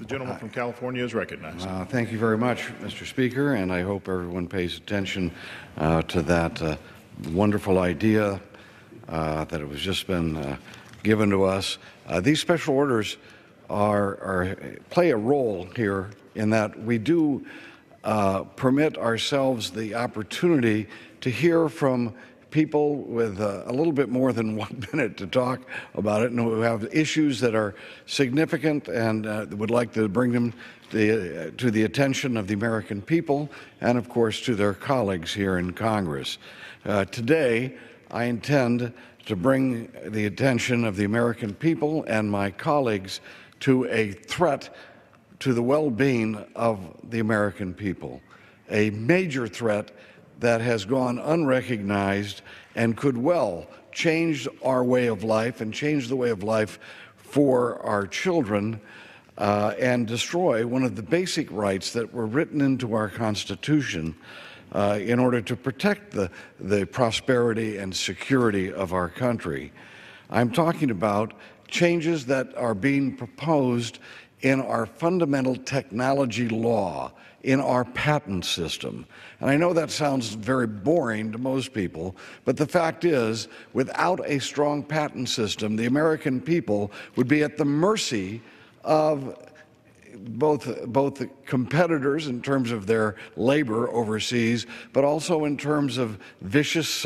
The gentleman from California is recognized. Thank you very much, Mr. Speaker, and I hope everyone pays attention to that wonderful idea that it was just been given to us. These special orders play a role here in that we do permit ourselves the opportunity to hear from people with a little bit more than 1 minute to talk about it and who have issues that are significant and would like to bring them to the attention of the American people and, of course, to their colleagues here in Congress. Today, I intend to bring the attention of the American people and my colleagues to a threat to the well-being of the American people, a major threat that has gone unrecognized and could well change our way of life and change the way of life for our children and destroy one of the basic rights that were written into our Constitution in order to protect the prosperity and security of our country. I'm talking about changes that are being proposed in our fundamental technology law, in our patent system. And I know that sounds very boring to most people, but the fact is, without a strong patent system, the American people would be at the mercy of both competitors in terms of their labor overseas, but also in terms of vicious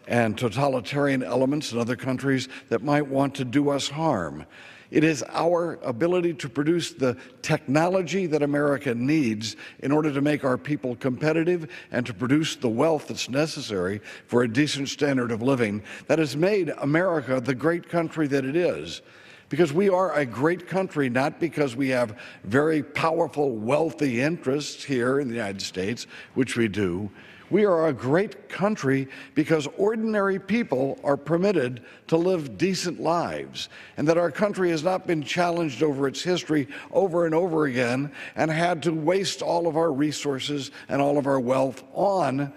and totalitarian elements in other countries that might want to do us harm. It is our ability to produce the technology that America needs in order to make our people competitive and to produce the wealth that's necessary for a decent standard of living that has made America the great country that it is. Because we are a great country, not because we have very powerful, wealthy interests here in the United States, which we do. We are a great country because ordinary people are permitted to live decent lives, and that our country has not been challenged over its history over and over again and had to waste all of our resources and all of our wealth on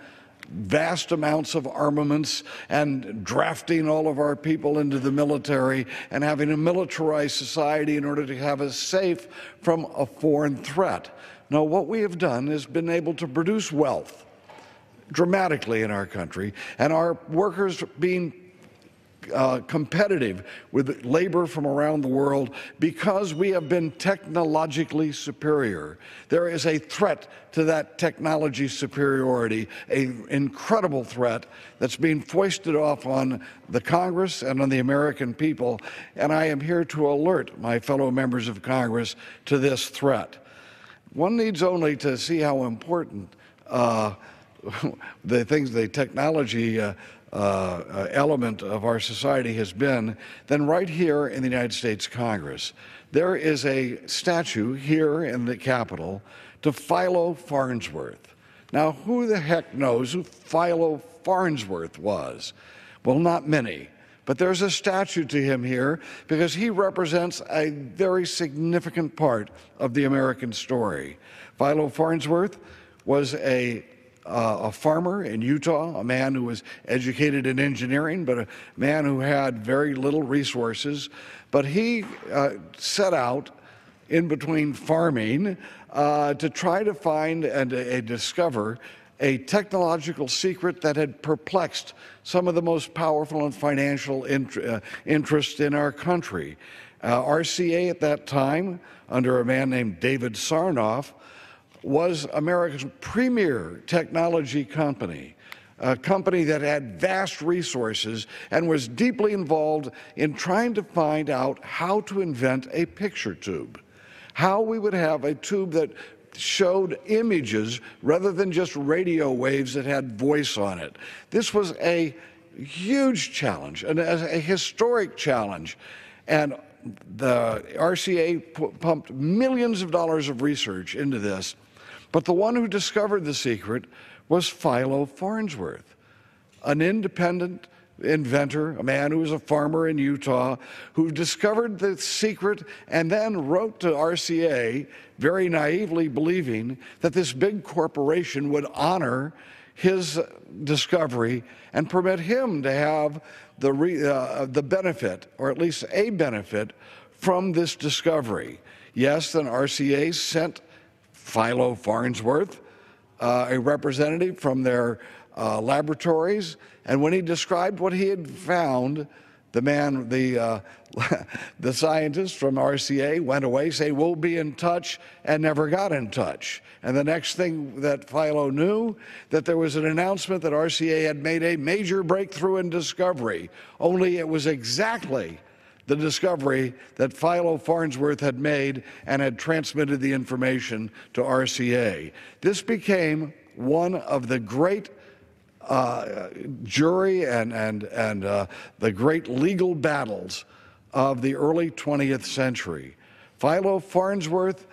vast amounts of armaments and drafting all of our people into the military and having a militarized society in order to have us safe from a foreign threat. No, what we have done is been able to produce wealth dramatically in our country, and our workers being competitive with labor from around the world because we have been technologically superior. There is a threat to that technology superiority, an incredible threat that's being foisted off on the Congress and on the American people, and I am here to alert my fellow members of Congress to this threat. One needs only to see how important the technology element of our society has been, then right here in the United States Congress, there is a statue here in the Capitol to Philo Farnsworth. Now, who the heck knows who Philo Farnsworth was? Well, not many. But there's a statue to him here because he represents a very significant part of the American story. Philo Farnsworth was a farmer in Utah, a man who was educated in engineering, but a man who had very little resources. But he set out in between farming to try to find and discover a technological secret that had perplexed some of the most powerful and financial interests in our country. RCA at that time, under a man named David Sarnoff, was America's premier technology company, a company that had vast resources and was deeply involved in trying to find out how to invent a picture tube, how we would have a tube that showed images rather than just radio waves that had voice on it. This was a huge challenge, and a historic challenge, and the RCA pumped millions of dollars of research into this. But the one who discovered the secret was Philo Farnsworth, an independent inventor, a man who was a farmer in Utah, who discovered the secret and then wrote to RCA, very naively believing that this big corporation would honor his discovery and permit him to have the benefit, or at least a benefit, from this discovery. Yes, then RCA sent Philo Farnsworth, a representative from their laboratories, and when he described what he had found, the scientist from RCA went away saying, "We'll be in touch," and never got in touch. And the next thing that Philo knew, that there was an announcement that RCA had made a major breakthrough in discovery, only it was exactly the discovery that Philo Farnsworth had made and had transmitted the information to RCA. This became one of the great jury and the great legal battles of the early 20th century. Philo Farnsworth,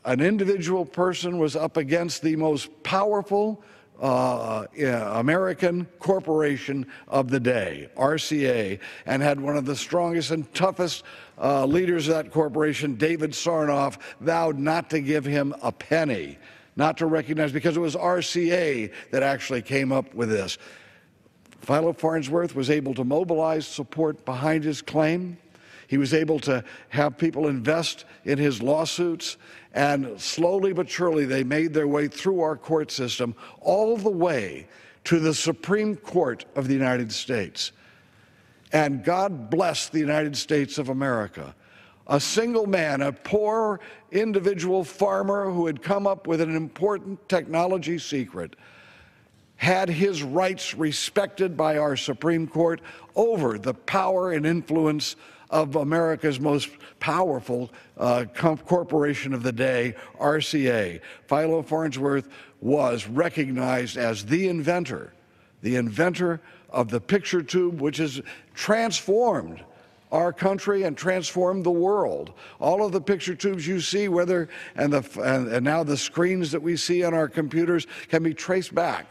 an individual person, was up against the most powerful American corporation of the day, RCA, and had one of the strongest and toughest leaders of that corporation, David Sarnoff, vowed not to give him a penny, not to recognize, because it was RCA that actually came up with this. Philo Farnsworth was able to mobilize support behind his claim. He was able to have people invest in his lawsuits, and slowly but surely they made their way through our court system all the way to the Supreme Court of the United States. And God bless the United States of America. A single man, a poor individual farmer who had come up with an important technology secret, had his rights respected by our Supreme Court over the power and influence of America's most powerful corporation of the day, RCA. Philo Farnsworth was recognized as the inventor of the picture tube, which has transformed our country and transformed the world. All of the picture tubes you see, and now the screens that we see on our computers, can be traced back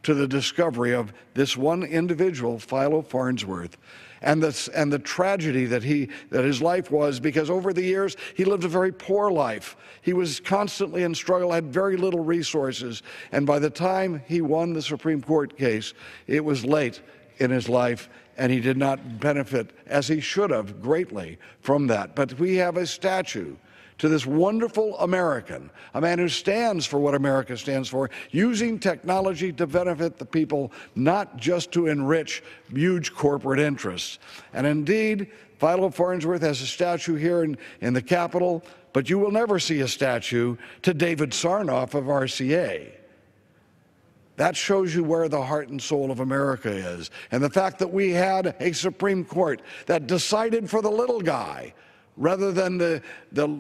to the discovery of this one individual, Philo Farnsworth, and the tragedy that his life was, because over the years he lived a very poor life. He was constantly in struggle, had very little resources, and by the time he won the Supreme Court case, it was late in his life, and he did not benefit, as he should have, greatly from that. But we have a statue to this wonderful American, a man who stands for what America stands for, using technology to benefit the people, not just to enrich huge corporate interests. And indeed, Philo Farnsworth has a statue here in the Capitol, but you will never see a statue to David Sarnoff of RCA. That shows you where the heart and soul of America is. And the fact that we had a Supreme Court that decided for the little guy rather than the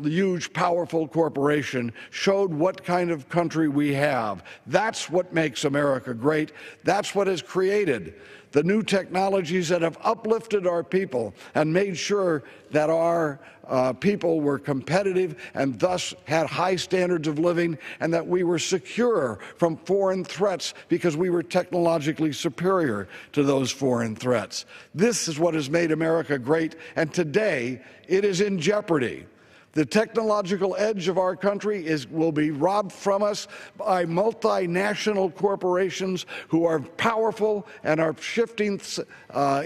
huge, powerful corporation showed what kind of country we have. That's what makes America great. That's what has created the new technologies that have uplifted our people and made sure that our people were competitive and thus had high standards of living, and that we were secure from foreign threats because we were technologically superior to those foreign threats. This is what has made America great, and today it is in jeopardy. The technological edge of our country will be robbed from us by multinational corporations who are powerful and are shifting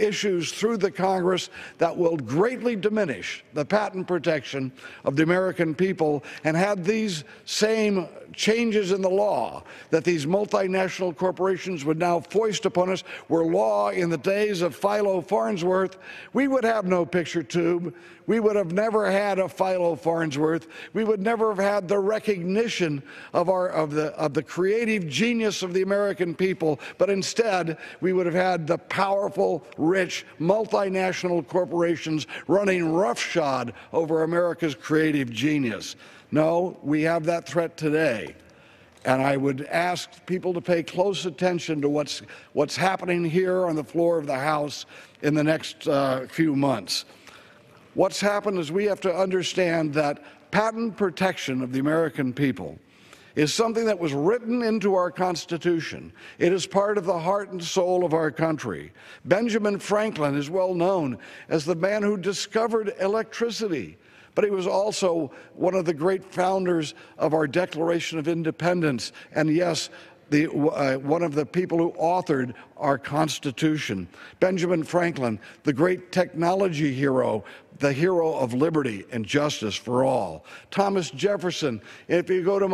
issues through the Congress that will greatly diminish the patent protection of the American people. And had these same changes in the law that these multinational corporations would now foist upon us were law in the days of Philo Farnsworth, we would have no picture tube. We would have never had a Philo Farnsworth. We would never have had the recognition of the creative genius of the American people, but instead we would have had the powerful, rich, multinational corporations running roughshod over America's creative genius. No, we have that threat today. And I would ask people to pay close attention to what's happening here on the floor of the House in the next few months. What's happened is we have to understand that patent protection of the American people is something that was written into our Constitution. It is part of the heart and soul of our country. Benjamin Franklin is well known as the man who discovered electricity, but he was also one of the great founders of our Declaration of Independence, and yes, one of the people who authored our Constitution. Benjamin Franklin, the great technology hero, the hero of liberty and justice for all. Thomas Jefferson, if you go to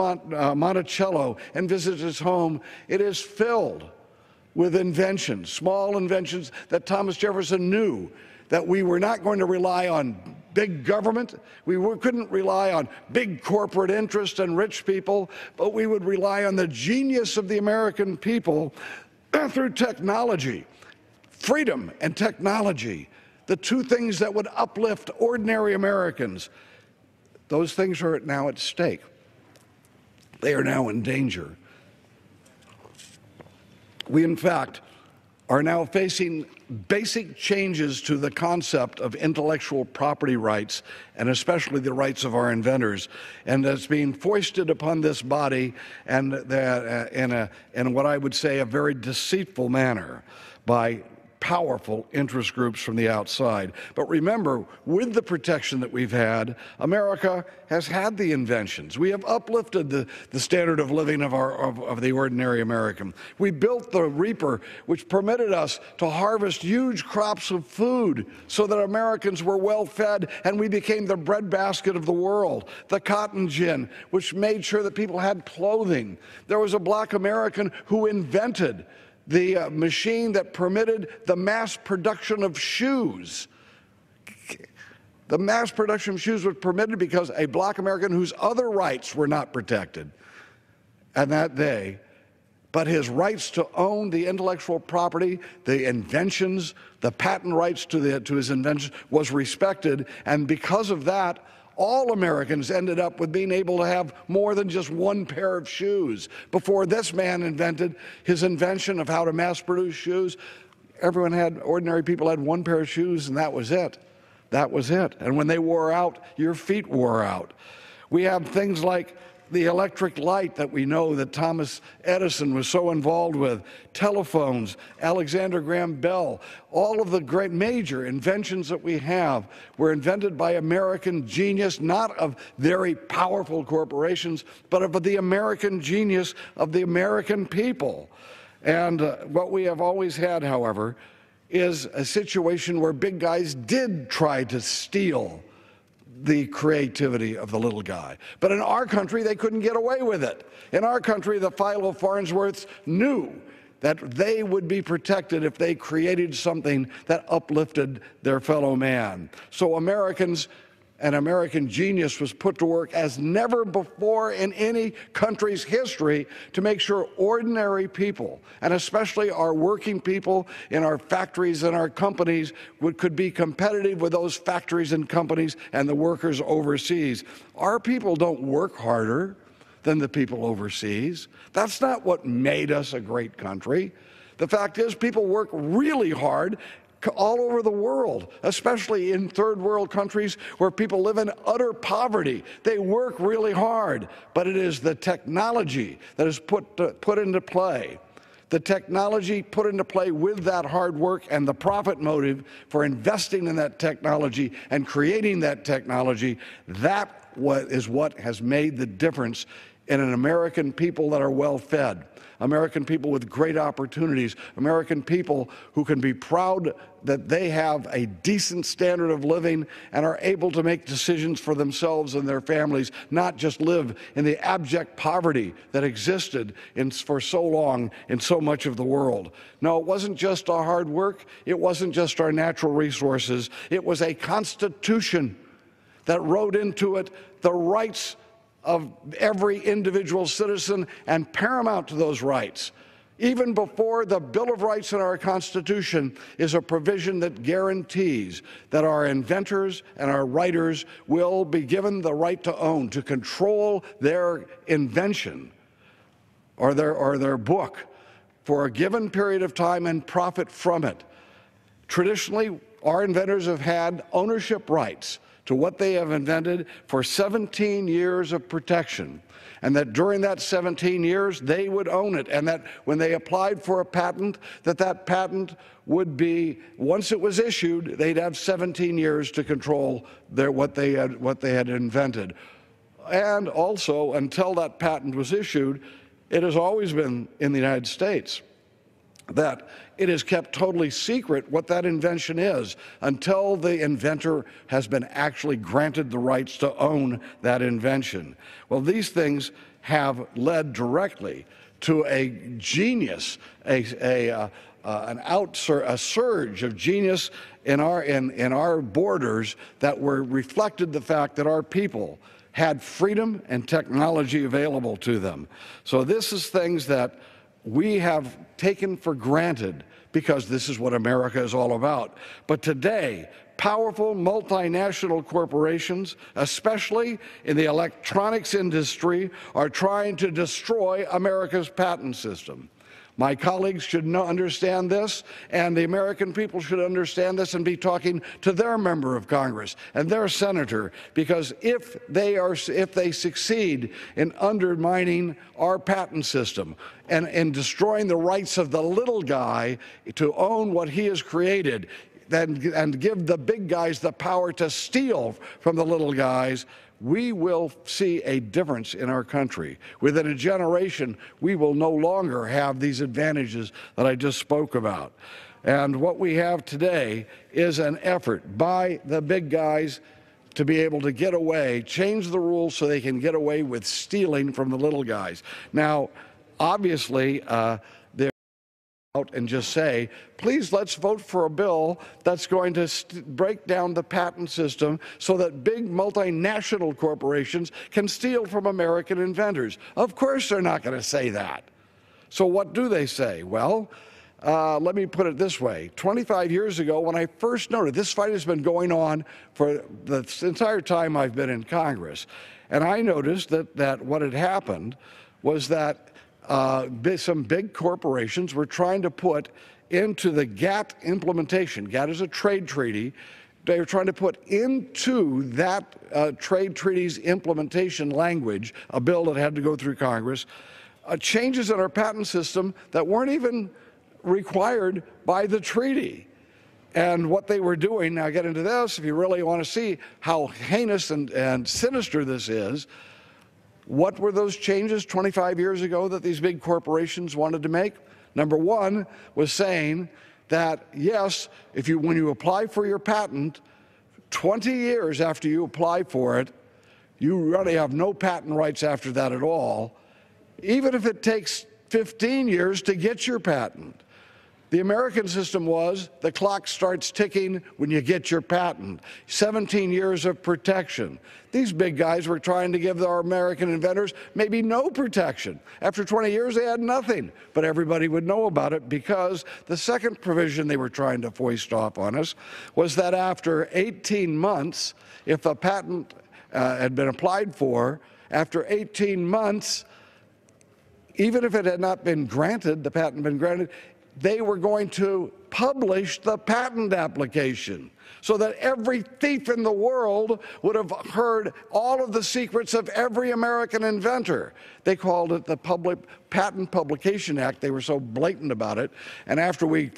Monticello and visit his home, it is filled with inventions, small inventions that Thomas Jefferson knew that we were not going to rely on big government, couldn't rely on big corporate interests and rich people, but we would rely on the genius of the American people through technology, freedom and technology, the two things that would uplift ordinary Americans. Those things are now at stake. They are now in danger. We, in fact, are now facing basic changes to the concept of intellectual property rights, and especially the rights of our inventors, and that's being foisted upon this body, and in what I would say a very deceitful manner by powerful interest groups from the outside. But remember, with the protection that we've had, America has had the inventions. We have uplifted the standard of living of the ordinary American. We built the reaper, which permitted us to harvest huge crops of food so that Americans were well fed, and we became the breadbasket of the world. The cotton gin, which made sure that people had clothing. There was a black American who invented the machine that permitted the mass production of shoes. The mass production of shoes was permitted because a black American whose other rights were not protected on that day, but his rights to own the intellectual property, the inventions, the patent rights to his inventions was respected, and because of that, all Americans ended up with being able to have more than just one pair of shoes. Before this man invented his invention of how to mass produce shoes, ordinary people had one pair of shoes, and that was it. That was it. And when they wore out, your feet wore out. We have things like the electric light that we know that Thomas Edison was so involved with, telephones, Alexander Graham Bell, all of the great major inventions that we have were invented by American genius, not of very powerful corporations, but of the American genius of the American people. And what we have always had, however, is a situation where big guys did try to steal the creativity of the little guy. But in our country, they couldn't get away with it. In our country, the Philo Farnsworths knew that they would be protected if they created something that uplifted their fellow man. So Americans and American genius was put to work as never before in any country's history to make sure ordinary people, and especially our working people in our factories and our companies, could be competitive with those factories and companies and the workers overseas. Our people don't work harder than the people overseas. That's not what made us a great country. The fact is, people work really hard all over the world, especially in third world countries where people live in utter poverty. They work really hard, but it is the technology that is put into play. The technology put into play with that hard work and the profit motive for investing in that technology and creating that technology, that is what has made the difference in an American people that are well fed. American people with great opportunities, American people who can be proud that they have a decent standard of living and are able to make decisions for themselves and their families, not just live in the abject poverty that existed for so long in so much of the world. No, it wasn't just our hard work, it wasn't just our natural resources, it was a constitution that wrote into it the rights of every individual citizen, and paramount to those rights, even before the Bill of Rights in our Constitution, is a provision that guarantees that our inventors and our writers will be given the right to own, to control their invention or their book for a given period of time and profit from it. Traditionally, our inventors have had ownership rights to what they have invented for 17 years of protection, and that during that 17 years they would own it, and that when they applied for a patent, that patent would be, once it was issued, they'd have 17 years to control what they had invented. And also, until that patent was issued, It has always been in the United States that it is kept totally secret what that invention is until the inventor has been actually granted the rights to own that invention. Well, these things have led directly to a genius, a surge of genius in our borders that were reflected the fact that our people had freedom and technology available to them. So this is things that we have taken for granted because this is what America is all about. But today, powerful multinational corporations, especially in the electronics industry, are trying to destroy America's patent system. My colleagues should understand this, and the American people should understand this and be talking to their member of Congress and their senator, because if they succeed in undermining our patent system and in destroying the rights of the little guy to own what he has created, and give the big guys the power to steal from the little guys, we will see a difference in our country. Within a generation, we will no longer have these advantages that I just spoke about. And what we have today is an effort by the big guys to be able to get away, change the rules so they can get away with stealing from the little guys. Now, obviously, they're out and just say, please, let's vote for a bill that's going to break down the patent system so that big multinational corporations can steal from American inventors. Of course they're not going to say that. So what do they say? Well, let me put it this way. 25 years ago, when I first noted, this fight has been going on for the entire time I've been in Congress, and I noticed that what had happened was that some big corporations were trying to put into the GATT implementation. GATT is a trade treaty. They were trying to put into that trade treaty's implementation language, a bill that had to go through Congress, changes in our patent system that weren't even required by the treaty. And what they were doing, now I get into this, if you really want to see how heinous and sinister this is, what were those changes 25 years ago that these big corporations wanted to make? Number one was saying that, yes, when you apply for your patent, 20 years after you apply for it, you really have no patent rights after that at all, even if it takes 15 years to get your patent. The American system was the clock starts ticking when you get your patent. 17 years of protection. These big guys were trying to give our American inventors maybe no protection. After 20 years, they had nothing, but everybody would know about it because the second provision they were trying to foist off on us was that after 18 months, if a patent had been applied for, after 18 months, even if it had not been granted, the patent had been granted, they were going to publish the patent application so that every thief in the world would have heard all of the secrets of every American inventor. They called it the Patent Publication Act. They were so blatant about it. And after we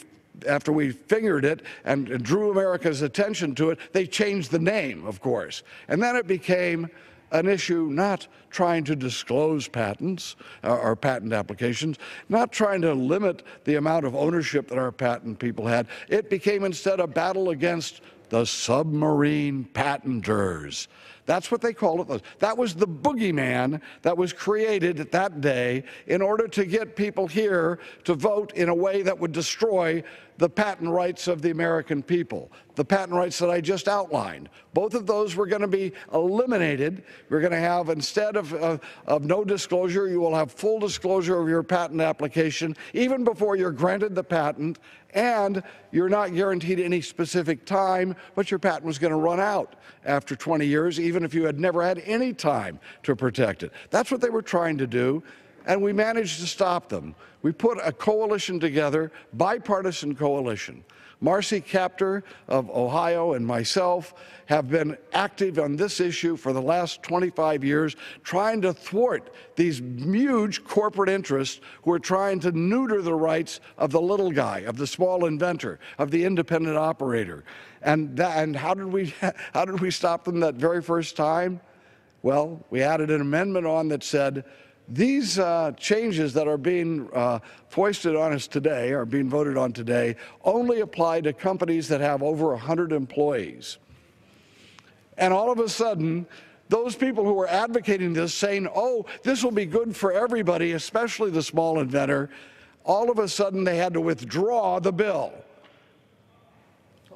fingered it and drew America's attention to it, they changed the name, of course. And then it became an issue not trying to disclose patents or patent applications, not trying to limit the amount of ownership that our patent people had. It became instead a battle against the submarine patenters. That's what they called it. That was the boogeyman that was created at that day in order to get people here to vote in a way that would destroy the patent rights of the American people, the patent rights that I just outlined. Both of those were going to be eliminated. We're going to have, instead of no disclosure, you will have full disclosure of your patent application even before you're granted the patent, and you're not guaranteed any specific time, but your patent was going to run out after 20 years, even if you had never had any time to protect it. That's what they were trying to do, and we managed to stop them. We put a coalition together, bipartisan coalition. Marcy Kaptur of Ohio and myself have been active on this issue for the last 25 years, trying to thwart these huge corporate interests who are trying to neuter the rights of the little guy, of the small inventor, of the independent operator. And how did we stop them that very first time? Well, we added an amendment on that said, these changes that are being foisted on us today, are being voted on today, only apply to companies that have over 100 employees. And all of a sudden, those people who are advocating this, saying, oh, this will be good for everybody, especially the small inventor, all of a sudden they had to withdraw the bill.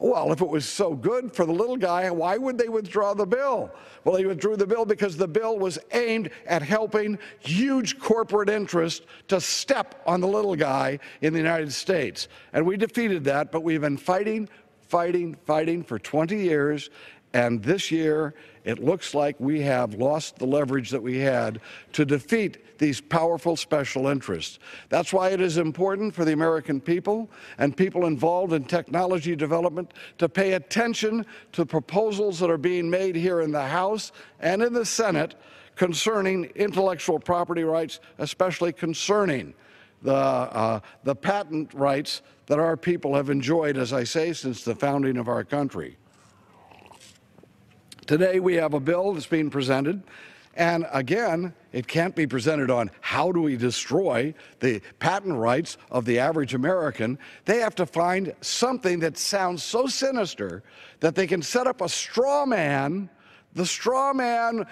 Well, if it was so good for the little guy, why would they withdraw the bill? Well, they withdrew the bill because the bill was aimed at helping huge corporate interests to step on the little guy in the United States. And we defeated that, but we've been fighting for 20 years. And this year, it looks like we have lost the leverage that we had to defeat these powerful special interests. That's why it is important for the American people and people involved in technology development to pay attention to proposals that are being made here in the House and in the Senate concerning intellectual property rights, especially concerning the patent rights that our people have enjoyed, as I say, since the founding of our country. Today we have a bill that's being presented, and again, it can't be presented on how do we destroy the patent rights of the average American. They have to find something that sounds so sinister that they can set up a straw man. The straw man,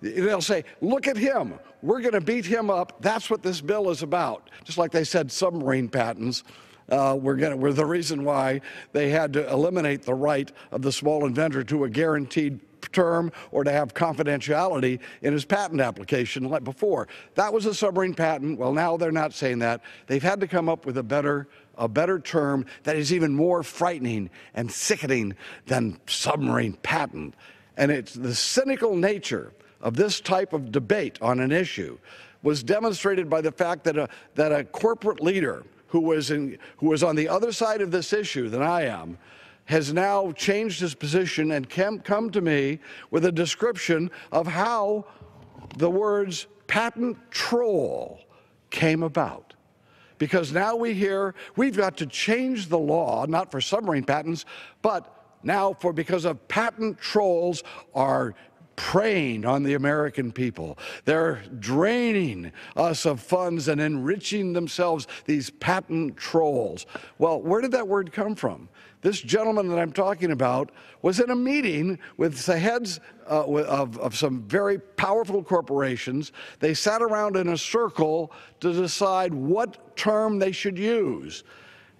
they'll say, look at him, we're going to beat him up. That's what this bill is about. Just like they said submarine patents were the reason why they had to eliminate the right of the small inventor to a guaranteed term or to have confidentiality in his patent application like before. That was a submarine patent. Well, now they're not saying that. They've had to come up with a better term that is even more frightening and sickening than submarine patent. And it's the cynical nature of this type of debate on an issue was demonstrated by the fact that a corporate leader who was on the other side of this issue than I am, has now changed his position and come to me with a description of how the words patent troll came about. Because now we hear we've got to change the law, not for submarine patents, but now because of patent trolls are preying on the American people. They're draining us of funds and enriching themselves, these patent trolls. Well, where did that word come from? This gentleman that I'm talking about was in a meeting with the heads of some very powerful corporations. They sat around in a circle to decide what term they should use.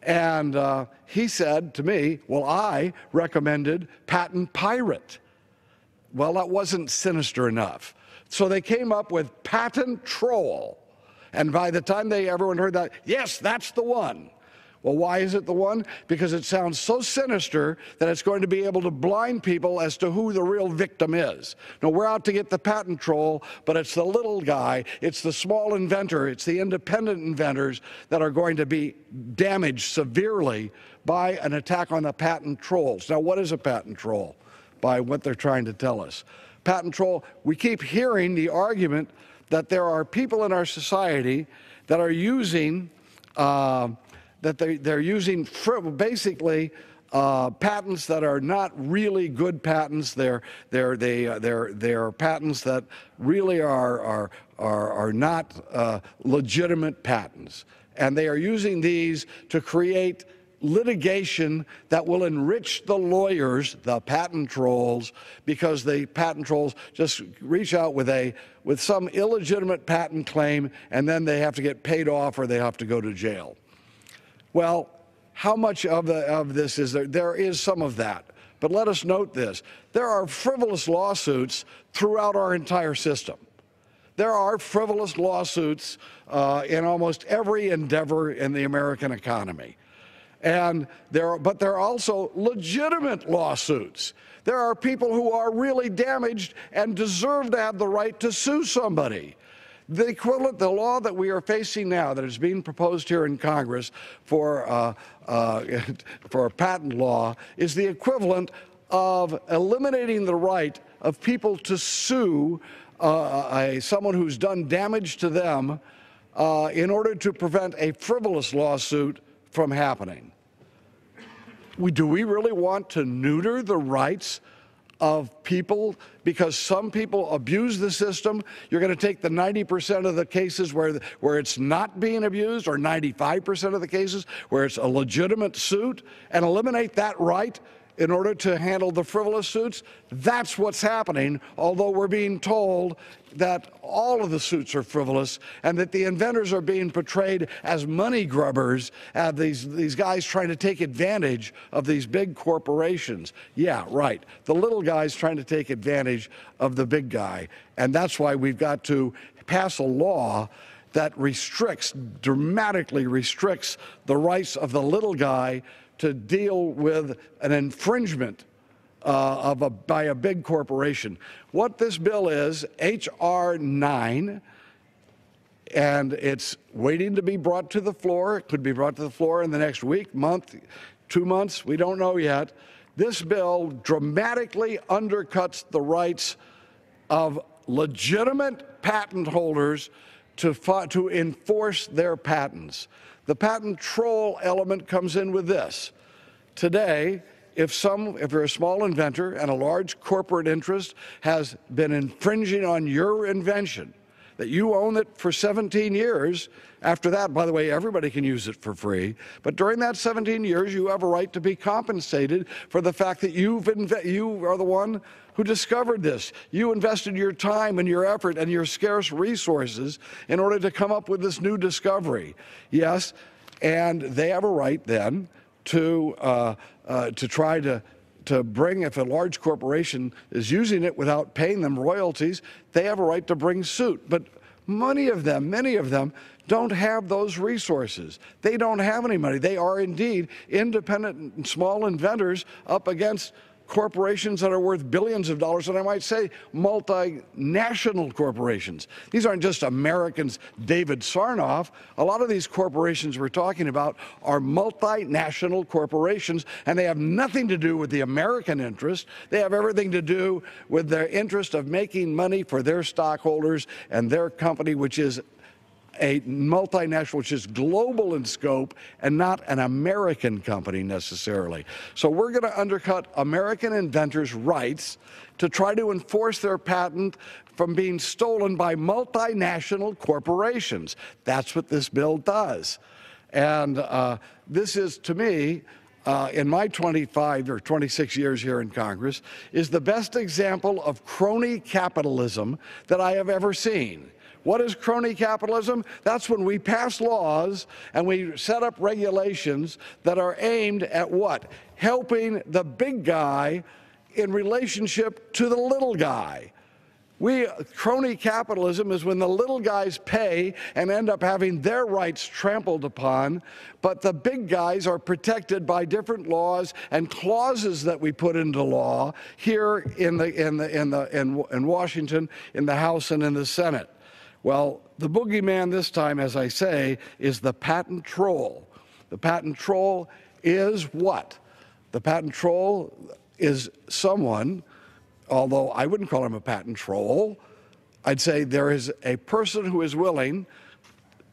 And he said to me, well, I recommended patent pirate. Well, that wasn't sinister enough. So they came up with patent troll. And by the time everyone heard that, yes, that's the one. Well, why is it the one? Because it sounds so sinister that it's going to be able to blind people as to who the real victim is. No, we're out to get the patent troll, but it's the little guy, it's the small inventor, it's the independent inventors that are going to be damaged severely by an attack on the patent trolls. Now, what is a patent troll? By what they're trying to tell us. Patent troll, we keep hearing the argument that there are people in our society that are using, they're using basically patents that are not really good patents. They're patents that really are not legitimate patents. And they are using these to create litigation that will enrich the lawyers, the patent trolls, because the patent trolls just reach out with some illegitimate patent claim, and then they have to get paid off or they have to go to jail. Well, how much of this is there? There is some of that. But let us note this. There are frivolous lawsuits throughout our entire system. There are frivolous lawsuits in almost every endeavor in the American economy. But there are also legitimate lawsuits. There are people who are really damaged and deserve to have the right to sue somebody. The equivalent, the law that we are facing now that is being proposed here in Congress for a patent law is the equivalent of eliminating the right of people to sue someone who's done damage to them in order to prevent a frivolous lawsuit from happening. Do we really want to neuter the rights of people because some people abuse the system. You're going to take the 90% of the cases where it's not being abused, or 95% of the cases where it's a legitimate suit, and eliminate that right in order to handle the frivolous suits. That's what's happening, although we're being told that all of the suits are frivolous and that the inventors are being portrayed as money grubbers, these guys trying to take advantage of these big corporations. Yeah, right. The little guy's trying to take advantage of the big guy, and that's why we've got to pass a law that dramatically restricts the rights of the little guy to deal with an infringement by a big corporation. What this bill is, H.R. 9, and it's waiting to be brought to the floor. It could be brought to the floor in the next week, month, 2 months. We don't know yet. This bill dramatically undercuts the rights of legitimate patent holders to enforce their patents. The patent troll element comes in with this. Today, if you're a small inventor and a large corporate interest has been infringing on your invention, that you own it for 17 years, after that, by the way, everybody can use it for free, but during that 17 years, you have a right to be compensated for the fact that you are the one who discovered this. You invested your time and your effort and your scarce resources in order to come up with this new discovery. Yes, and they have a right then to try to bring, if a large corporation is using it without paying them royalties, they have a right to bring suit. But many of them don't have those resources. They don't have any money. They are indeed independent and small inventors up against corporations that are worth billions of dollars, and I might say multinational corporations. These aren't just Americans, David Sarnoff. A lot of these corporations we're talking about are multinational corporations, and they have nothing to do with the American interest. They have everything to do with their interest of making money for their stockholders and their company, which is a multinational, which is global in scope and not an American company necessarily. So we're going to undercut American inventors' rights to try to enforce their patent from being stolen by multinational corporations. That's what this bill does. And this is, to me, in my 25 or 26 years here in Congress, is the best example of crony capitalism that I have ever seen. What is crony capitalism? That's when we pass laws and we set up regulations that are aimed at what? Helping the big guy in relationship to the little guy. Crony capitalism is when the little guys pay and end up having their rights trampled upon, but the big guys are protected by different laws and clauses that we put into law here in Washington, in the House and in the Senate. Well, the boogeyman this time, as I say, is the patent troll. The patent troll is what? The patent troll is someone, although I wouldn't call him a patent troll, I'd say there is a person who is willing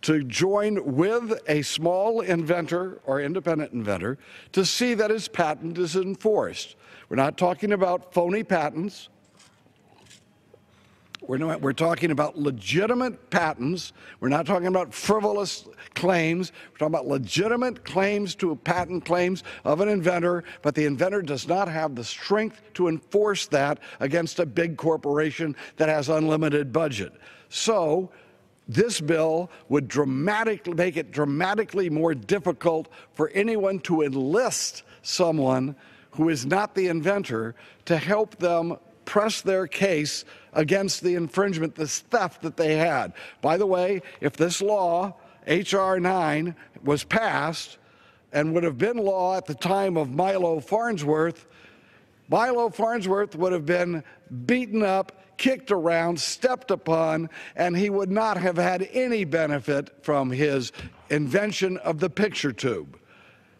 to join with a small inventor or independent inventor to see that his patent is enforced. We're not talking about phony patents. We're talking about legitimate patents. We're not talking about frivolous claims. We're talking about legitimate claims to patent claims of an inventor, but the inventor does not have the strength to enforce that against a big corporation that has unlimited budget. So this bill would make it dramatically more difficult for anyone to enlist someone who is not the inventor to help them press their case against the infringement, the theft that they had. By the way, if this law, H.R. 9, was passed and would have been law at the time of Milo Farnsworth would have been beaten up, kicked around, stepped upon, and he would not have had any benefit from his invention of the picture tube.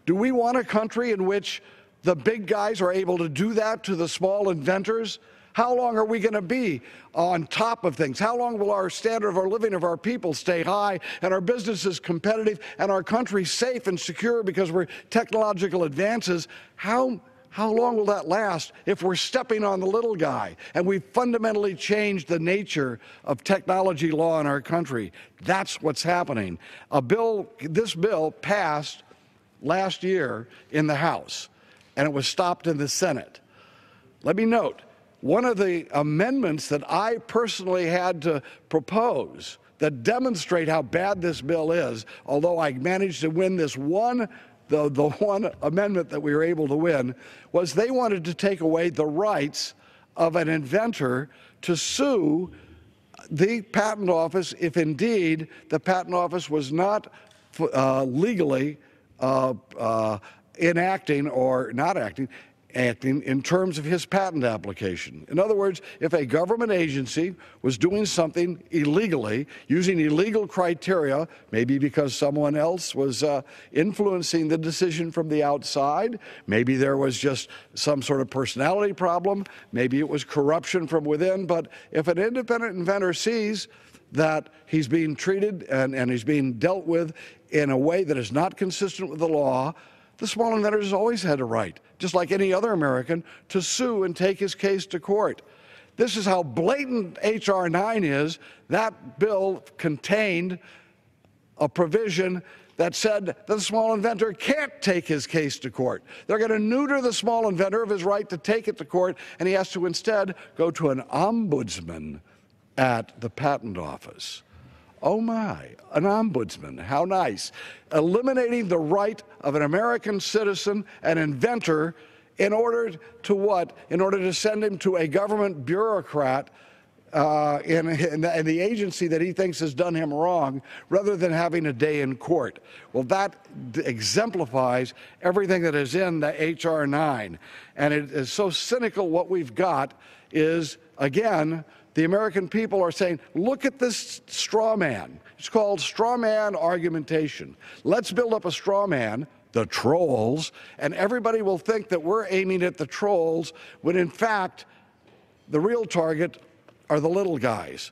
Do we want a country in which the big guys are able to do that to the small inventors? How long are we going to be on top of things? How long will our standard of our living of our people stay high and our businesses competitive and our country safe and secure because we're technological advances? How How long will that last if we're stepping on the little guy and we've fundamentally changed the nature of technology law in our country? That's what's happening. This bill passed last year in the House, and it was stopped in the Senate. Let me note, one of the amendments that I personally had to propose that demonstrate how bad this bill is, although I managed to win this one, the one amendment that we were able to win, was they wanted to take away the rights of an inventor to sue the patent office if indeed the patent office was not legally enacting or not acting in terms of his patent application. In other words, if a government agency was doing something illegally, using illegal criteria, maybe because someone else was influencing the decision from the outside, maybe there was just some sort of personality problem, maybe it was corruption from within, but if an independent inventor sees that he's being treated and he's being dealt with in a way that is not consistent with the law, the small inventor has always had a right, just like any other American, to sue and take his case to court. This is how blatant H.R. 9 is. That bill contained a provision that said that the small inventor can't take his case to court. They're going to neuter the small inventor of his right to take it to court, and he has to instead go to an ombudsman at the patent office. Oh my, an ombudsman, how nice. Eliminating the right of an American citizen, an inventor, in order to what? In order to send him to a government bureaucrat in the agency that he thinks has done him wrong, rather than having a day in court. Well, that exemplifies everything that is in the H.R. 9. And it is so cynical. What we've got is, again, the American people are saying, look at this straw man. It's called straw man argumentation. Let's build up a straw man, the trolls, and everybody will think that we're aiming at the trolls, when in fact, the real target are the little guys,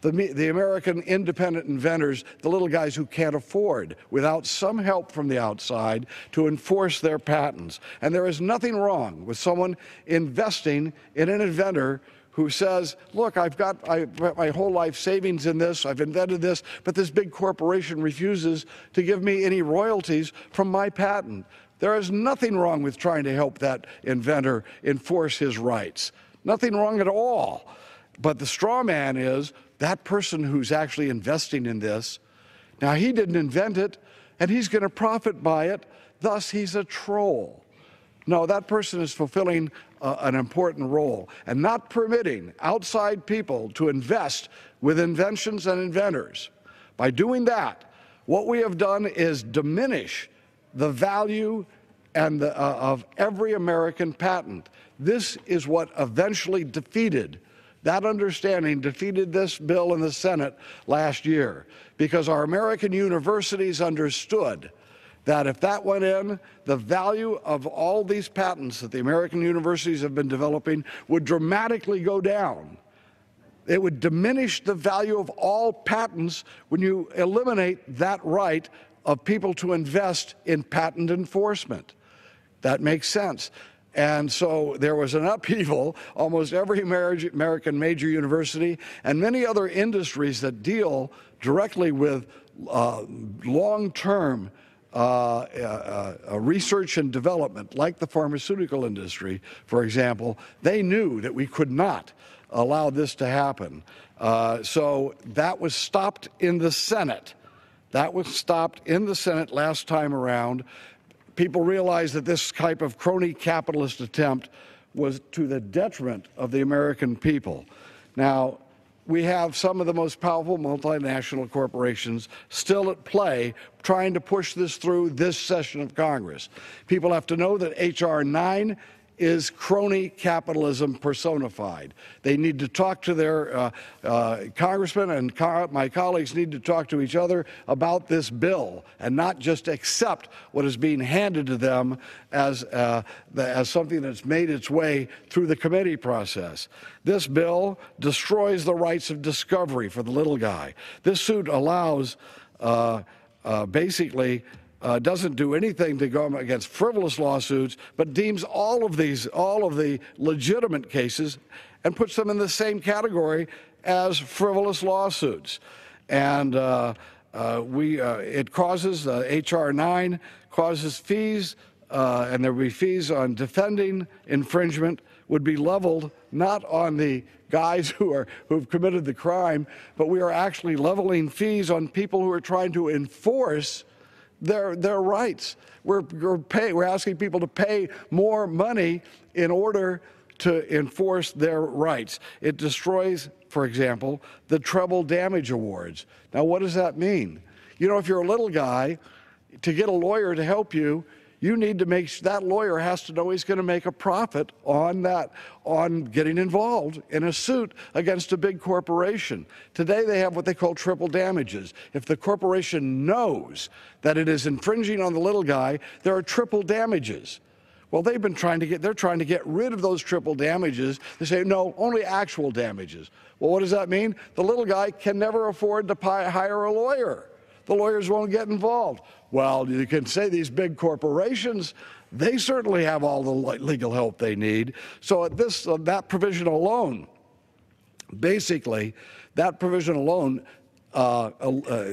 the American independent inventors, the little guys who can't afford, without some help from the outside, to enforce their patents. And there is nothing wrong with someone investing in an inventor who says, look, I've got my whole life savings in this, I've invented this, but this big corporation refuses to give me any royalties from my patent. There is nothing wrong with trying to help that inventor enforce his rights. Nothing wrong at all. But the straw man is that person who's actually investing in this. Now, he didn't invent it, and he's going to profit by it, thus he's a troll. No, that person is fulfilling an important role and not permitting outside people to invest with inventions and inventors. By doing that, what we have done is diminish the value and of every American patent. This is what eventually defeated, that understanding defeated this bill in the Senate last year, because our American universities understood that if that went in, the value of all these patents that the American universities have been developing would dramatically go down. It would diminish the value of all patents when you eliminate that right of people to invest in patent enforcement. That makes sense. And so there was an upheaval. Almost every American major university and many other industries that deal directly with long-term research and development, like the pharmaceutical industry, for example, they knew that we could not allow this to happen. So that was stopped in the Senate. That was stopped in the Senate last time around. People realized that this type of crony capitalist attempt was to the detriment of the American people. Now, we have some of the most powerful multinational corporations still at play trying to push this through this session of Congress. People have to know that H.R. 9 is crony capitalism personified. They need to talk to their congressmen, and my colleagues need to talk to each other about this bill and not just accept what is being handed to them as something that's made its way through the committee process. This bill destroys the rights of discovery for the little guy. This suit allows basically doesn't do anything to go against frivolous lawsuits, but deems all of the legitimate cases and puts them in the same category as frivolous lawsuits. And it causes, H.R. 9 causes fees, and there will be fees on defending infringement would be leveled not on the guys who've committed the crime, but we are actually leveling fees on people who are trying to enforce their rights. We're asking people to pay more money in order to enforce their rights. It destroys, for example, the treble damage awards. Now, what does that mean? You know, if you're a little guy, to get a lawyer to help you, you need to that lawyer has to know he's going to make a profit on getting involved in a suit against a big corporation. Today they have what they call triple damages. If the corporation knows that it is infringing on the little guy, there are triple damages. Well, they're trying to get rid of those triple damages. They say, no, only actual damages. Well, what does that mean? The little guy can never afford to hire a lawyer. The lawyers won't get involved. Well, you can say these big corporations, they certainly have all the legal help they need. So that provision alone, basically, that provision alone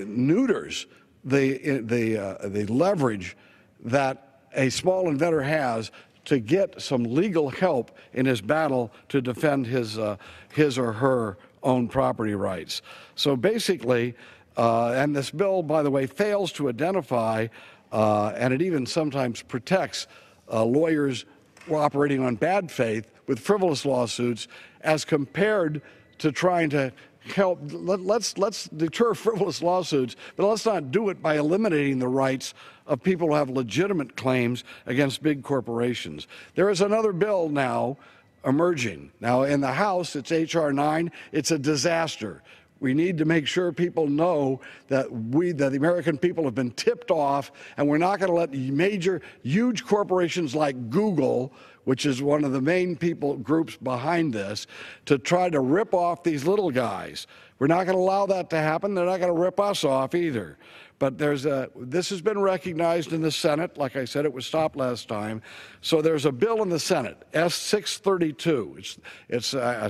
neuters the leverage that a small inventor has to get some legal help in his battle to defend his or her own property rights. So basically, and this bill, by the way, fails to identify, and it even sometimes protects lawyers operating on bad faith with frivolous lawsuits as compared to trying to help. Let's deter frivolous lawsuits, but let's not do it by eliminating the rights of people who have legitimate claims against big corporations. There is another bill now emerging. Now, in the House, it's H.R. 9. It's a disaster. We need to make sure people know that the American people have been tipped off, and we're not going to let major, huge corporations like Google, which is one of the main groups behind this, to try to rip off these little guys. We're not going to allow that to happen. They're not going to rip us off either. But this has been recognized in the Senate. Like I said, it was stopped last time. So there's a bill in the Senate, S-632.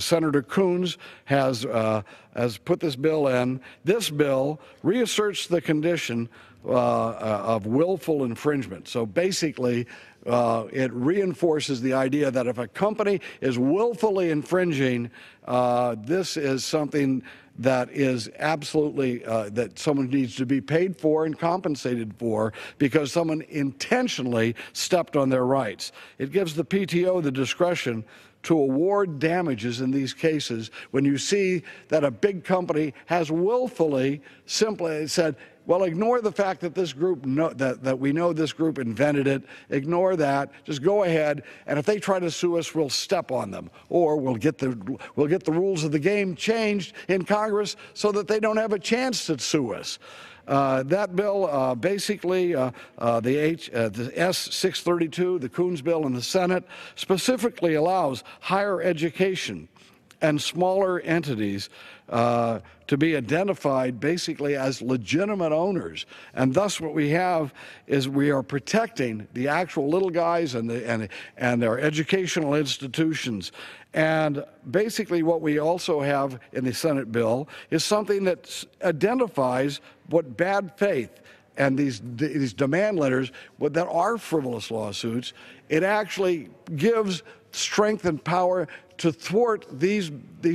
Senator Coons has put this bill in. This bill reasserts the condition of willful infringement. So basically, it reinforces the idea that if a company is willfully infringing, this is something that is absolutely that someone needs to be paid for and compensated for because someone intentionally stepped on their rights. It gives the PTO the discretion to award damages in these cases when you see that a big company has willfully simply said, well, ignore the fact that this group that we know this group invented it. Ignore that. Just go ahead, and if they try to sue us, we'll step on them, or we'll get the rules of the game changed in Congress so that they don't have a chance to sue us. That bill, basically, the S-632, the Coons bill in the Senate, specifically allows higher education and smaller entities to be identified basically as legitimate owners. And thus what we have is we are protecting the actual little guys and their educational institutions. And basically what we also have in the Senate bill is something that identifies what bad faith and these demand letters that are frivolous lawsuits. It actually gives strength and power to thwart these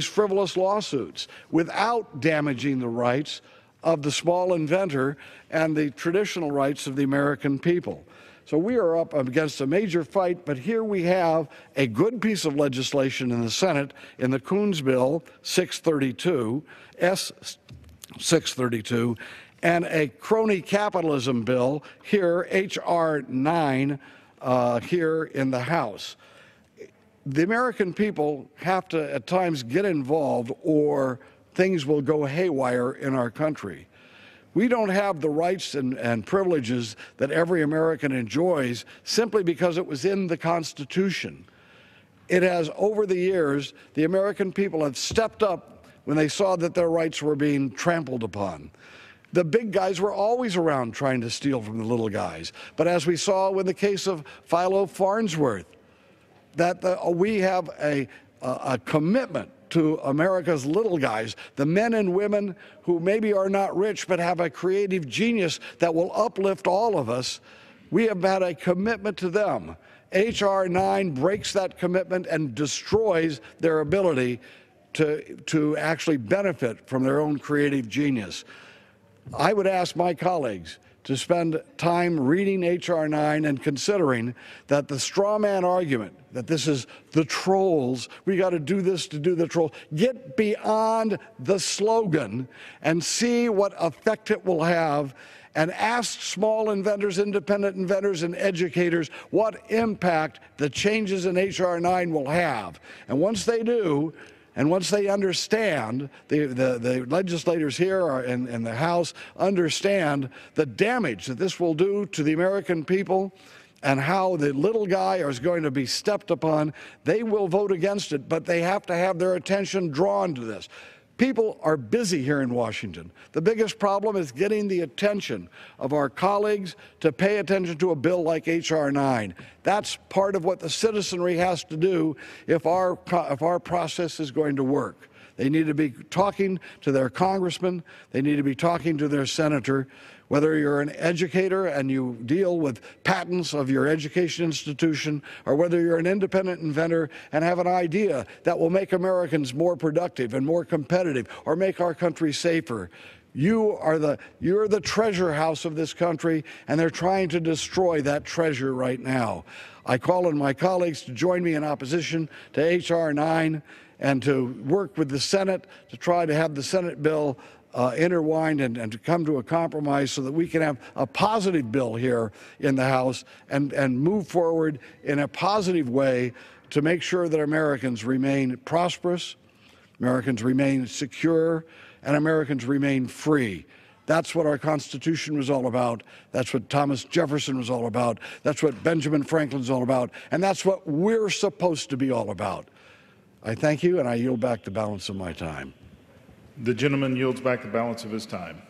frivolous lawsuits without damaging the rights of the small inventor and the traditional rights of the American people. So we are up against a major fight, but here we have a good piece of legislation in the Senate in the Coons bill, 632, S-632, and a crony capitalism bill here, H.R. 9, here in the House. The American people have to, at times, get involved or things will go haywire in our country. We don't have the rights and privileges that every American enjoys simply because it was in the Constitution. It has, over the years, the American people have stepped up when they saw that their rights were being trampled upon. The big guys were always around trying to steal from the little guys. But as we saw in the case of Philo Farnsworth, that we have a commitment to America's little guys, the men and women who maybe are not rich but have a creative genius that will uplift all of us. We have had a commitment to them. H.R. 9 breaks that commitment and destroys their ability to actually benefit from their own creative genius. I would ask my colleagues to spend time reading H.R. 9 and considering that the straw man argument that this is the trolls, we got to do this to do the trolls, get beyond the slogan and see what effect it will have, and ask small inventors, independent inventors, and educators what impact the changes in H.R. 9 will have. And once they do, and once they understand, the legislators here in the House understand the damage that this will do to the American people and how the little guy is going to be stepped upon, they will vote against it, but they have to have their attention drawn to this. People are busy here in Washington. The biggest problem is getting the attention of our colleagues to pay attention to a bill like H.R. 9. That's part of what the citizenry has to do if our process is going to work. They need to be talking to their congressman. They need to be talking to their senator. Whether you're an educator and you deal with patents of your education institution, or whether you're an independent inventor and have an idea that will make Americans more productive and more competitive or make our country safer, you're the treasure house of this country, and they're trying to destroy that treasure right now. I call on my colleagues to join me in opposition to H.R. 9 and to work with the Senate to try to have the Senate bill intertwined and to come to a compromise so that we can have a positive bill here in the House and move forward in a positive way to make sure that Americans remain prosperous, Americans remain secure, and Americans remain free. That's what our Constitution was all about. That's what Thomas Jefferson was all about. That's what Benjamin Franklin's all about. And that's what we're supposed to be all about. I thank you, and I yield back the balance of my time. The gentleman yields back the balance of his time.